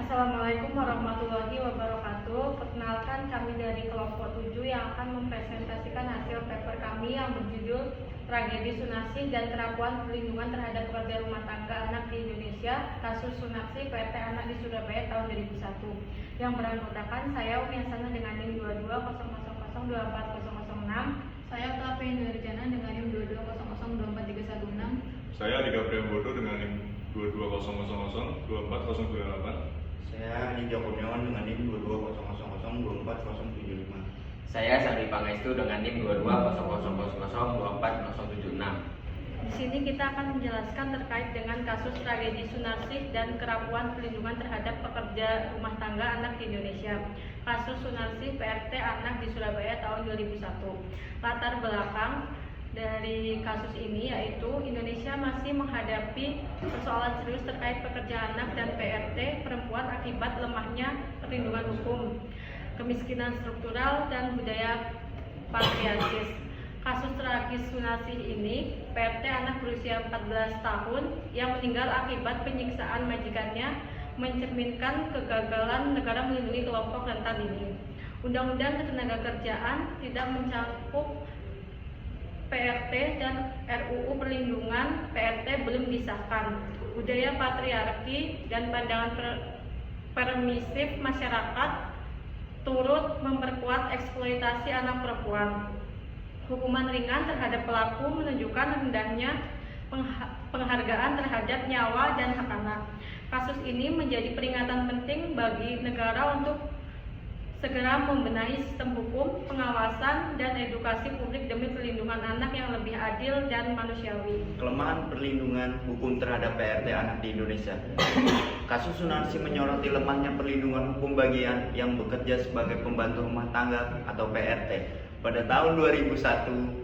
Assalamualaikum warahmatullahi wabarakatuh. Perkenalkan, kami dari kelompok 7 yang akan mempresentasikan hasil paper kami yang berjudul Tragedi Sunarsi dan Kerapuan Perlindungan Terhadap Pekerja Rumah Tangga Anak di Indonesia, kasus Sunarsi PRT Anak di Surabaya tahun 2001, yang beranggotakan saya Umi Hasanah dengan NIM 2200024006, saya Tafe Indriana dengan NIM 2200243116. Saya Dika Priambodo dengan NIM 2200024028. Saya Nidya Kurniawan dengan NIM 2200024075. Saya Sandi Pangestu dengan NIM 2200024076. Di sini kita akan menjelaskan terkait dengan kasus tragedi Sunarsi dan kerapuan perlindungan terhadap pekerja rumah tangga anak di Indonesia. Kasus Sunarsi PRT Anak di Surabaya tahun 2001. Latar belakang dari kasus ini yaitu Indonesia masih menghadapi persoalan serius terkait pekerja anak dan PRT perempuan akibat lemahnya perlindungan hukum, kemiskinan struktural, dan budaya patriarkis. Kasus tragis Sunarsi ini, PRT anak berusia 14 tahun yang meninggal akibat penyiksaan majikannya, mencerminkan kegagalan negara melindungi kelompok rentan ini. Undang-Undang Ketenagakerjaan tidak mencakup PRT dan RUU Perlindungan PRT belum disahkan. Budaya patriarki dan pandangan permisif masyarakat turut memperkuat eksploitasi anak perempuan. Hukuman ringan terhadap pelaku menunjukkan rendahnya penghargaan terhadap nyawa dan hak anak. Kasus ini menjadi peringatan penting bagi negara untuk segera membenahi sistem hukum, pengawasan, dan edukasi publik demi perlindungan anak yang lebih adil dan manusiawi. Kelemahan perlindungan hukum terhadap PRT anak di Indonesia. Kasus Sunarsi menyoroti lemahnya perlindungan hukum bagi yang bekerja sebagai pembantu rumah tangga atau PRT. Pada tahun 2001,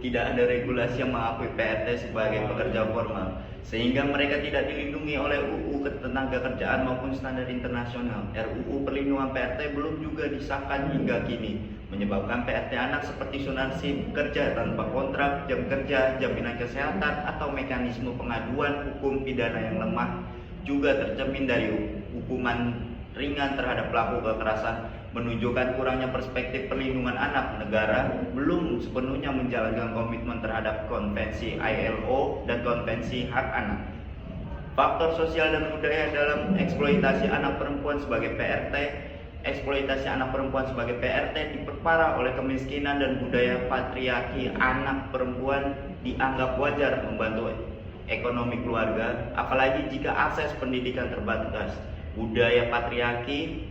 tidak ada regulasi yang mengakui PRT sebagai pekerja formal, sehingga mereka tidak dilindungi oleh UU Ketenagakerjaan maupun standar internasional. RUU Perlindungan PRT belum juga disahkan hingga kini, menyebabkan PRT anak seperti Sunarsi bekerja tanpa kontrak, jam kerja, jaminan kesehatan, atau mekanisme pengaduan hukum pidana yang lemah, juga tercermin dari hukuman ringan terhadap pelaku kekerasan, menunjukkan kurangnya perspektif perlindungan anak. Negara belum sepenuhnya menjalankan komitmen terhadap konvensi ILO dan konvensi hak anak. Faktor sosial dan budaya dalam eksploitasi anak perempuan sebagai PRT. Eksploitasi anak perempuan sebagai PRT diperparah oleh kemiskinan dan budaya patriarki. Anak perempuan dianggap wajar membantu ekonomi keluarga, apalagi jika akses pendidikan terbatas. Budaya patriarki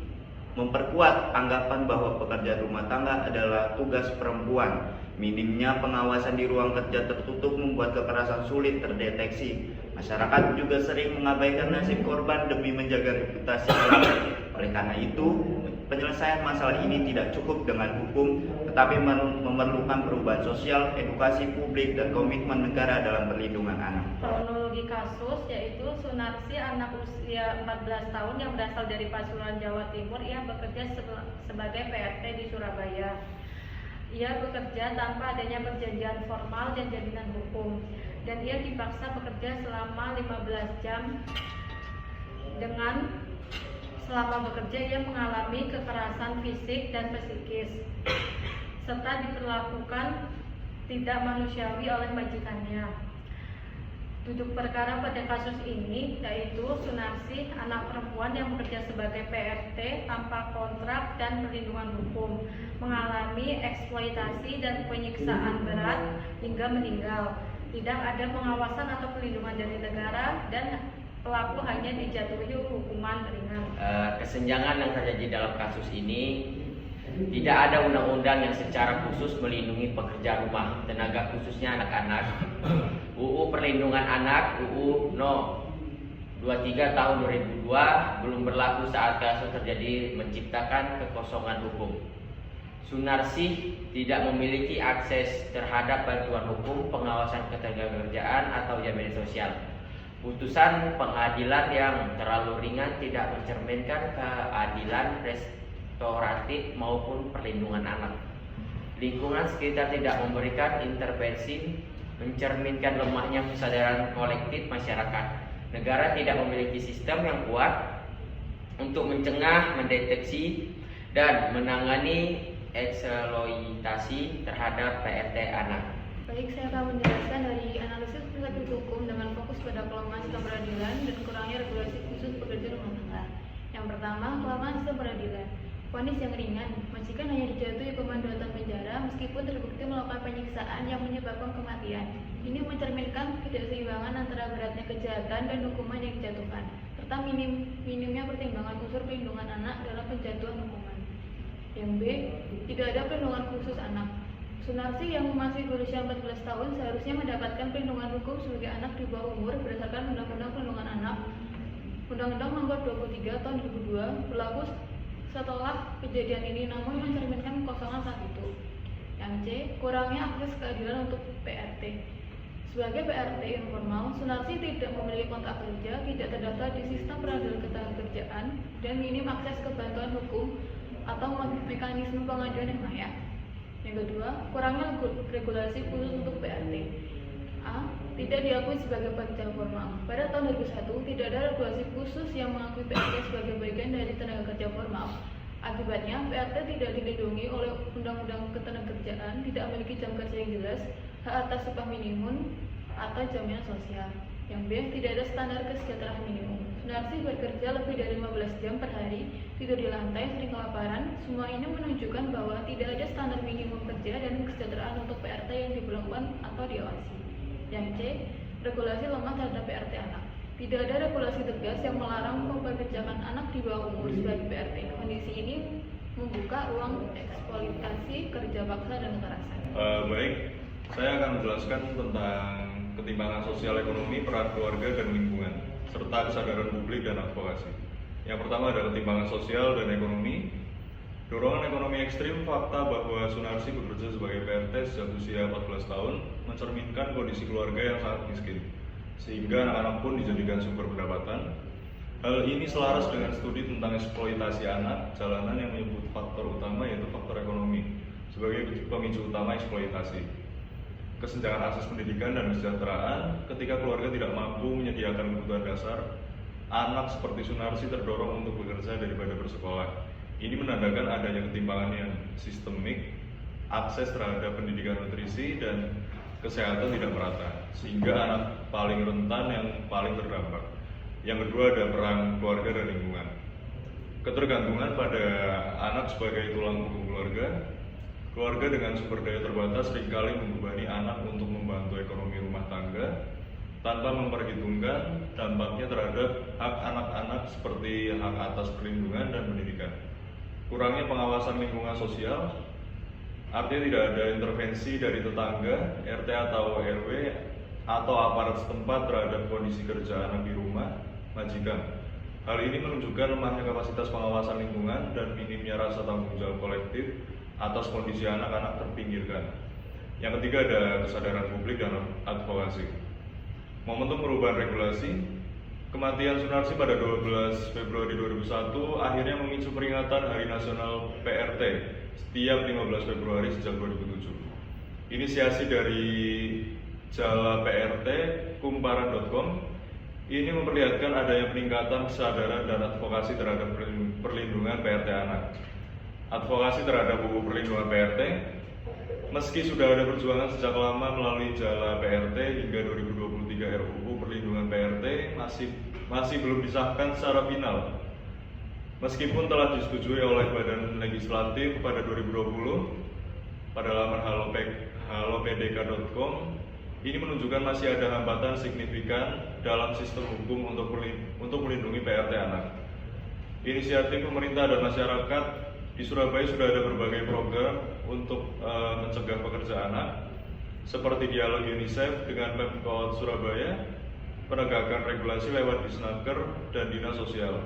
memperkuat anggapan bahwa pekerjaan rumah tangga adalah tugas perempuan. Minimnya pengawasan di ruang kerja tertutup membuat kekerasan sulit terdeteksi. Masyarakat juga sering mengabaikan nasib korban demi menjaga reputasi pelaku. Oleh karena itu, penyelesaian masalah ini tidak cukup dengan hukum, tetapi memerlukan perubahan sosial, edukasi publik, dan komitmen negara dalam perlindungan anak. Kronologi kasus yaitu Sunarsi anak usia 14 tahun yang berasal dari Pasuruan, Jawa Timur. Ia bekerja sebagai PRT di Surabaya. Ia bekerja tanpa adanya perjanjian formal dan jaminan hukum, dan ia dipaksa bekerja selama 15 jam. Selama bekerja ia mengalami kekerasan fisik dan psikis, serta diperlakukan tidak manusiawi oleh majikannya. Duduk perkara pada kasus ini yaitu Sunarsi, anak perempuan yang bekerja sebagai PRT tanpa kontrak dan perlindungan hukum, mengalami eksploitasi dan penyiksaan berat hingga meninggal. Tidak ada pengawasan atau perlindungan dari negara, dan pelaku hanya dijatuhi hukuman ringan. Kesenjangan yang terjadi dalam kasus ini, tidak ada undang-undang yang secara khusus melindungi pekerja rumah tenaga, khususnya anak-anak. UU Perlindungan Anak, UU No. 23 tahun 2002 belum berlaku saat kasus terjadi, menciptakan kekosongan hukum. Sunarsi tidak memiliki akses terhadap bantuan hukum, pengawasan ketenagakerjaan, atau jaminan sosial. Putusan pengadilan yang terlalu ringan tidak mencerminkan keadilan restoratif maupun perlindungan anak. Lingkungan sekitar tidak memberikan intervensi, mencerminkan lemahnya kesadaran kolektif masyarakat. Negara tidak memiliki sistem yang kuat untuk mencegah, mendeteksi, dan menangani eksploitasi terhadap PRT anak. Baik, saya akan menjelaskan dari analisis perspektif hukum dengan fokus pada kelemahan sistem peradilan dan kurangnya regulasi khusus pekerja rumah tangga. Yang pertama, kelemahan sistem peradilan. Vonis yang ringan, majikan hanya dijatuhi hukuman 2 tahun penjara meskipun terbukti melakukan penyiksaan yang menyebabkan kematian. Ini mencerminkan ketidakseimbangan antara beratnya kejahatan dan hukuman yang dijatuhkan, serta minimnya pertimbangan unsur perlindungan anak dalam penjatuhan hukuman. Yang B, tidak ada perlindungan khusus anak. Sunarsi yang masih berusia 14 tahun seharusnya mendapatkan perlindungan hukum sebagai anak di bawah umur berdasarkan Undang-Undang Perlindungan Anak, Undang-Undang Nomor 23 Tahun 2002, berlaku setelah kejadian ini namun mencerminkan kekosongan saat itu. Yang C, kurangnya akses keadilan untuk PRT. Sebagai PRT informal, Sunarsi tidak memiliki kontrak kerja, tidak terdaftar di sistem peradilan ketenagakerjaan, dan minim akses ke bantuan hukum atau mekanisme pengaduan yang layak. Yang kedua, kurangnya regulasi khusus untuk PRT. A, tidak diakui sebagai pekerja formal. Pada tahun 2001, tidak ada regulasi khusus yang mengakui PRT sebagai bagian dari tenaga kerja formal. Akibatnya, PRT tidak dilindungi oleh Undang-Undang Ketenagakerjaan, tidak memiliki jam kerja yang jelas, hak atas upah minimum, atau jaminan sosial. Yang B, tidak ada standar kesejahteraan minimum. Sunarsi bekerja lebih dari 15 jam per hari, tidur di lantai, sering kelaparan. Semua ini menunjukkan bahwa tidak ada standar minimum kerja dan kesejahteraan untuk PRT yang diberlakukan atau diawasi. Yang C, regulasi lemah terhadap PRT anak. Tidak ada regulasi tegas yang melarang mempekerjakan anak di bawah umur sebagai PRT. Kondisi ini membuka ruang eksploitasi, kerja paksa, dan kekerasan. Baik, saya akan menjelaskan tentang ketimpangan sosial ekonomi, peran keluarga dan lingkungan, serta kesadaran publik dan advokasi. Yang pertama adalah ketimpangan sosial dan ekonomi. Dorongan ekonomi ekstrim, fakta bahwa Sunarsi bekerja sebagai PRT sejak usia 14 tahun mencerminkan kondisi keluarga yang sangat miskin, sehingga anak-anak pun dijadikan sumber pendapatan. Hal ini selaras dengan studi tentang eksploitasi anak jalanan yang menyebut faktor utama yaitu faktor ekonomi sebagai pemicu utama eksploitasi. Kesenjangan akses pendidikan dan kesejahteraan, ketika keluarga tidak mampu menyediakan kebutuhan dasar, anak seperti Sunarsi terdorong untuk bekerja daripada bersekolah. Ini menandakan adanya ketimpangan yang sistemik, akses terhadap pendidikan nutrisi dan kesehatan tidak merata, sehingga anak paling rentan yang paling terdampak. Yang kedua ada peran keluarga dan lingkungan. Ketergantungan pada anak sebagai tulang punggung keluarga. Keluarga dengan sumber daya terbatas seringkali membebani anak untuk membantu ekonomi rumah tangga tanpa memperhitungkan dampaknya terhadap hak anak-anak seperti hak atas perlindungan dan pendidikan. Kurangnya pengawasan lingkungan sosial, artinya tidak ada intervensi dari tetangga, RT atau RW atau aparat setempat terhadap kondisi kerja anak di rumah, majikan. Hal ini menunjukkan lemahnya kapasitas pengawasan lingkungan dan minimnya rasa tanggung jawab kolektif atas kondisi anak-anak terpinggirkan. Yang ketiga ada kesadaran publik dan advokasi. Momentum perubahan regulasi. Kematian Sunarsi pada 12 Februari 2001 akhirnya memicu peringatan Hari Nasional PRT setiap 15 Februari sejak 2007. Inisiasi dari Jala PRT Kumparan.com ini memperlihatkan adanya peningkatan kesadaran dan advokasi terhadap perlindungan PRT anak. Advokasi terhadap UU Perlindungan PRT, meski sudah ada perjuangan sejak lama melalui Jala PRT hingga 2023 RUU Perlindungan PRT masih belum disahkan secara final. Meskipun telah disetujui oleh Badan Legislatif pada 2020 pada laman halopdk.com, ini menunjukkan masih ada hambatan signifikan dalam sistem hukum untuk melindungi PRT anak. Inisiatif pemerintah dan masyarakat di Surabaya sudah ada berbagai program untuk mencegah pekerja anak, seperti dialog UNICEF dengan Pemkot Surabaya, penegakan regulasi lewat Disnaker dan Dinas Sosial,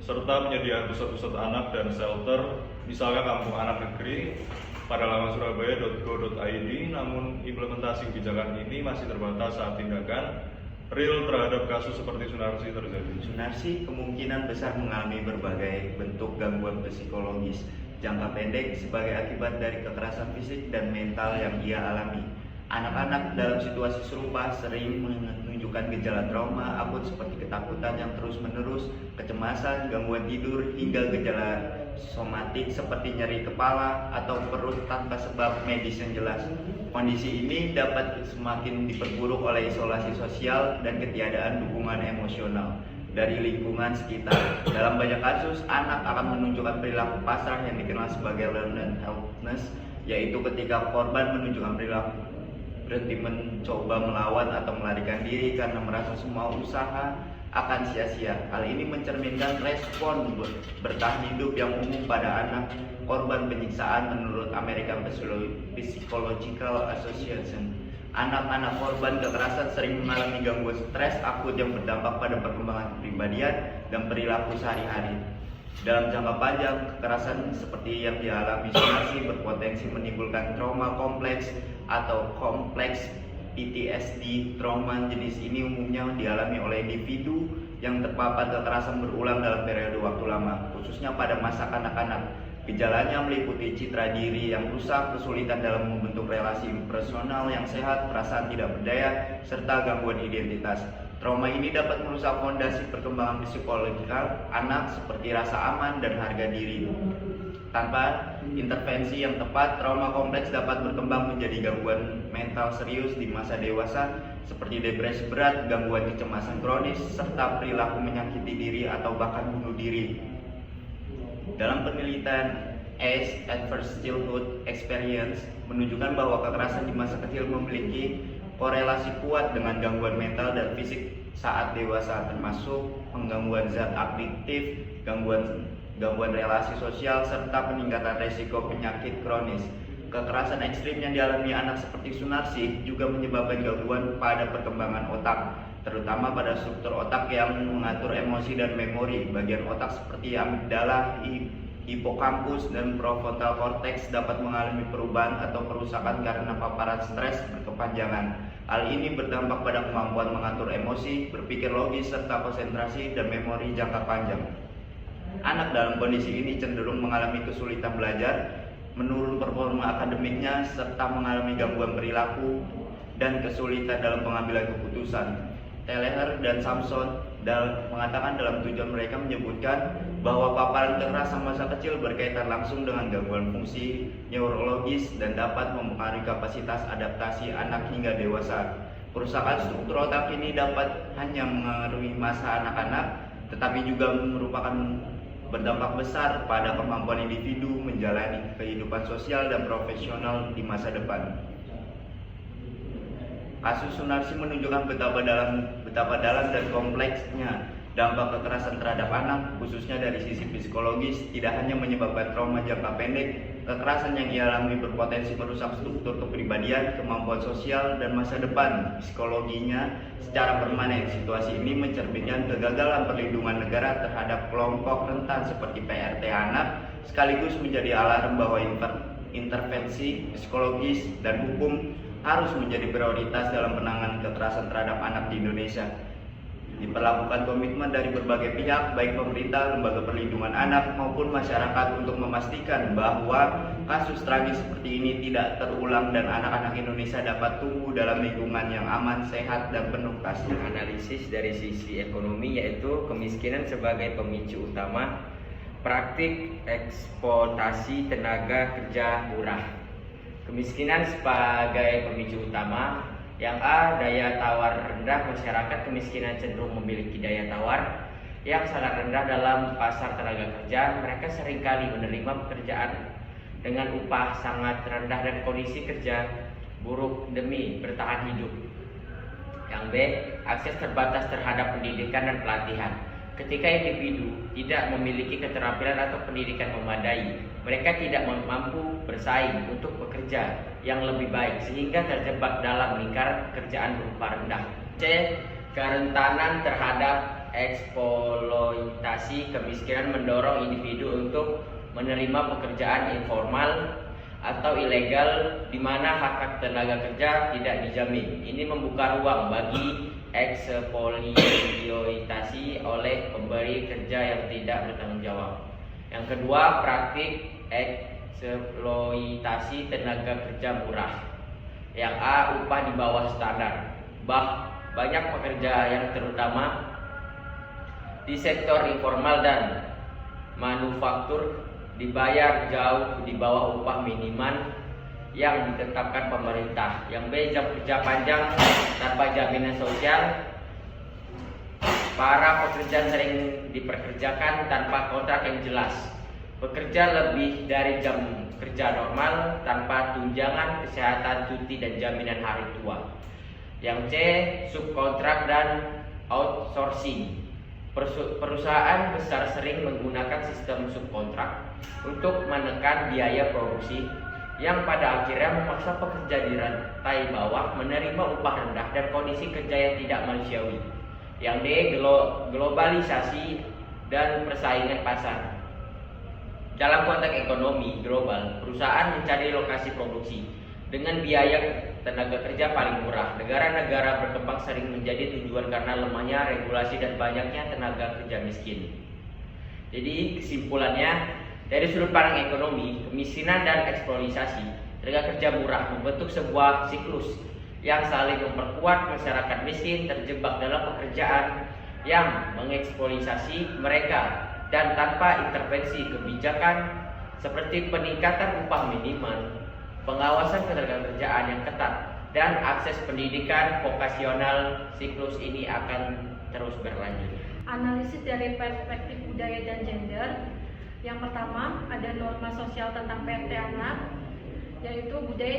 serta penyediaan pusat-pusat anak dan shelter, misalnya Kampung Anak Negeri pada laman surabaya.go.id. Namun implementasi kebijakan ini masih terbatas saat tindakan real terhadap kasus seperti Sunarsi terjadi. Sunarsi kemungkinan besar mengalami berbagai bentuk gangguan psikologis jangka pendek sebagai akibat dari kekerasan fisik dan mental yang ia alami. Anak-anak dalam situasi serupa sering menunjukkan menunjukkan gejala trauma akut seperti ketakutan yang terus-menerus, kecemasan, gangguan tidur, hingga gejala somatik seperti nyeri kepala atau perut tanpa sebab medis yang jelas. Kondisi ini dapat semakin diperburuk oleh isolasi sosial dan ketiadaan dukungan emosional dari lingkungan sekitar. Dalam banyak kasus, anak akan menunjukkan perilaku pasrah yang dikenal sebagai learned helplessness, yaitu ketika korban menunjukkan perilaku berhenti mencoba melawan atau melarikan diri karena merasa semua usaha akan sia-sia. Hal ini mencerminkan respon bertahan hidup yang umum pada anak korban penyiksaan menurut American Psychological Association. Anak-anak korban kekerasan sering mengalami gangguan stres akut yang berdampak pada perkembangan kepribadian dan perilaku sehari-hari. Dalam jangka panjang, kekerasan seperti yang dialami Sunarsi berpotensi menimbulkan trauma kompleks atau kompleks PTSD. Trauma jenis ini umumnya dialami oleh individu yang terpapar kekerasan berulang dalam periode waktu lama, khususnya pada masa kanak-kanak. Gejalanya meliputi citra diri yang rusak, kesulitan dalam membentuk relasi personal yang sehat, perasaan tidak berdaya, serta gangguan identitas. Trauma ini dapat merusak fondasi perkembangan psikologikal anak seperti rasa aman dan harga diri. Tanpa intervensi yang tepat, trauma kompleks dapat berkembang menjadi gangguan mental serius di masa dewasa seperti depresi berat, gangguan kecemasan kronis, serta perilaku menyakiti diri atau bahkan bunuh diri. Dalam penelitian ACE Adverse Childhood Experience menunjukkan bahwa kekerasan di masa kecil memiliki korelasi kuat dengan gangguan mental dan fisik saat dewasa, termasuk penggangguan zat adiktif, gangguan relasi sosial, serta peningkatan resiko penyakit kronis. Kekerasan ekstrim yang dialami anak seperti Sunarsi juga menyebabkan gangguan pada perkembangan otak, terutama pada struktur otak yang mengatur emosi dan memori. Bagian otak seperti amigdala, hipokampus, dan prefrontal cortex dapat mengalami perubahan atau kerusakan karena paparan stres berkepanjangan. Hal ini berdampak pada kemampuan mengatur emosi, berpikir logis, serta konsentrasi dan memori jangka panjang. Anak dalam kondisi ini cenderung mengalami kesulitan belajar, menurun performa akademiknya, serta mengalami gangguan perilaku dan kesulitan dalam pengambilan keputusan. Teleher dan Samson mengatakan dalam tujuan mereka menyebutkan bahwa paparan kekerasan masa kecil berkaitan langsung dengan gangguan fungsi neurologis dan dapat mempengaruhi kapasitas adaptasi anak hingga dewasa. Kerusakan struktur otak ini dapat hanya mengaruhi masa anak-anak, tetapi juga merupakan berdampak besar pada kemampuan individu menjalani kehidupan sosial dan profesional di masa depan. Kasus Sunarsi menunjukkan betapa dalam dan kompleksnya dampak kekerasan terhadap anak, khususnya dari sisi psikologis. Tidak hanya menyebabkan trauma jangka pendek, kekerasan yang ia alami berpotensi merusak struktur kepribadian, kemampuan sosial, dan masa depan psikologinya secara permanen. Situasi ini mencerminkan kegagalan perlindungan negara terhadap kelompok rentan seperti PRT anak, sekaligus menjadi alarm bahwa intervensi psikologis dan hukum harus menjadi prioritas dalam penanganan kekerasan terhadap anak di Indonesia. Diperlakukan komitmen dari berbagai pihak, baik pemerintah, lembaga perlindungan anak, maupun masyarakat untuk memastikan bahwa kasus tragis seperti ini tidak terulang dan anak-anak Indonesia dapat tumbuh dalam lingkungan yang aman, sehat, dan penuh kasih. Analisis dari sisi ekonomi yaitu kemiskinan sebagai pemicu utama, praktik eksploitasi tenaga kerja murah. Kemiskinan sebagai pemicu utama. Yang A, daya tawar rendah. Masyarakat kemiskinan cenderung memiliki daya tawar yang sangat rendah dalam pasar tenaga kerja. Mereka seringkali menerima pekerjaan dengan upah sangat rendah dan kondisi kerja buruk demi bertahan hidup. Yang B, akses terbatas terhadap pendidikan dan pelatihan. Ketika individu tidak memiliki keterampilan atau pendidikan memadai, mereka tidak mampu bersaing untuk bekerja yang lebih baik sehingga terjebak dalam lingkaran pekerjaan berupa rendah. C, kerentanan terhadap eksploitasi. Kemiskinan mendorong individu untuk menerima pekerjaan informal atau ilegal di mana hak tenaga kerja tidak dijamin. Ini membuka ruang bagi eksploitasi oleh pemberi kerja yang tidak bertanggung jawab. Yang kedua, praktik eksploitasi tenaga kerja murah. Yang A, upah di bawah standar. banyak pekerja yang terutama di sektor informal dan manufaktur dibayar jauh di bawah upah minimal yang ditetapkan pemerintah. Yang B, jam kerja panjang tanpa jaminan sosial. Para pekerja sering diperkerjakan tanpa kontrak yang jelas, bekerja lebih dari jam kerja normal tanpa tunjangan kesehatan, cuti, dan jaminan hari tua. Yang C, subkontrak dan outsourcing. Perusahaan besar sering menggunakan sistem subkontrak untuk menekan biaya produksi yang pada akhirnya memaksa pekerja di rantai bawah menerima upah rendah dan kondisi kerja yang tidak manusiawi. Yang D, globalisasi dan persaingan pasar. Dalam konteks ekonomi global, perusahaan mencari lokasi produksi dengan biaya tenaga kerja paling murah. Negara-negara berkembang sering menjadi tujuan karena lemahnya regulasi dan banyaknya tenaga kerja miskin. Jadi kesimpulannya, dari sudut pandang ekonomi, kemiskinan dan eksploitasi tenaga kerja murah membentuk sebuah siklus yang saling memperkuat. Masyarakat miskin terjebak dalam pekerjaan yang mengeksploitasi mereka, dan tanpa intervensi kebijakan seperti peningkatan upah minimal, pengawasan ketenagakerjaan yang ketat, dan akses pendidikan vokasional, siklus ini akan terus berlanjut. Analisis dari perspektif budaya dan gender. Yang pertama, ada norma sosial tentang PRT anak, yaitu budaya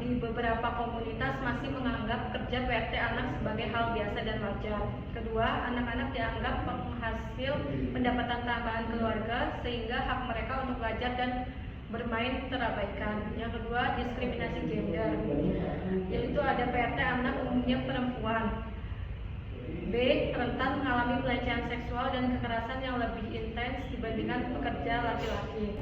di beberapa komunitas masih menganggap kerja PRT anak sebagai hal biasa dan wajar. Kedua, anak-anak dianggap penghasil pendapatan tambahan keluarga sehingga hak mereka untuk belajar dan bermain terabaikan. Yang kedua, diskriminasi gender, yaitu ada PRT anak umumnya perempuan. B, rentan mengalami pelecehan seksual dan kekerasan yang lebih intens dibandingkan pekerja laki-laki.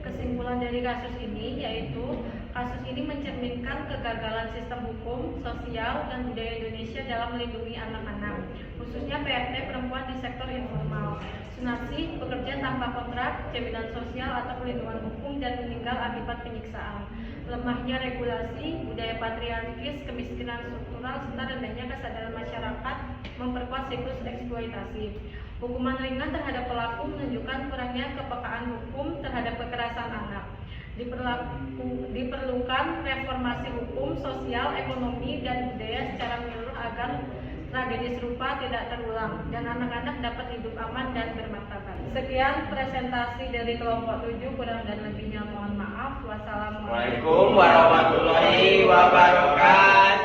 Kesimpulan dari kasus ini yaitu kasus ini mencerminkan kegagalan sistem hukum, sosial, dan budaya Indonesia dalam melindungi anak-anak, khususnya PRT perempuan di sektor informal. Sunarsi, bekerja tanpa kontrak, jaminan sosial atau perlindungan hukum, dan meninggal akibat penyiksaan. Lemahnya regulasi, budaya patriarkis, kemiskinan struktural, serta rendahnya kesadaran masyarakat memperkuat siklus eksploitasi. Hukuman ringan terhadap pelaku menunjukkan kurangnya kepekaan hukum terhadap kekerasan anak. Diperlukan reformasi hukum, sosial, ekonomi, dan budaya secara menyeluruh agar tragedi serupa tidak terulang dan anak-anak dapat hidup aman dan bermartabat. Sekian presentasi dari kelompok 7, kurang dan lebihnya mohon maaf. Wassalamualaikum Waalaikumsalam warahmatullahi wabarakatuh.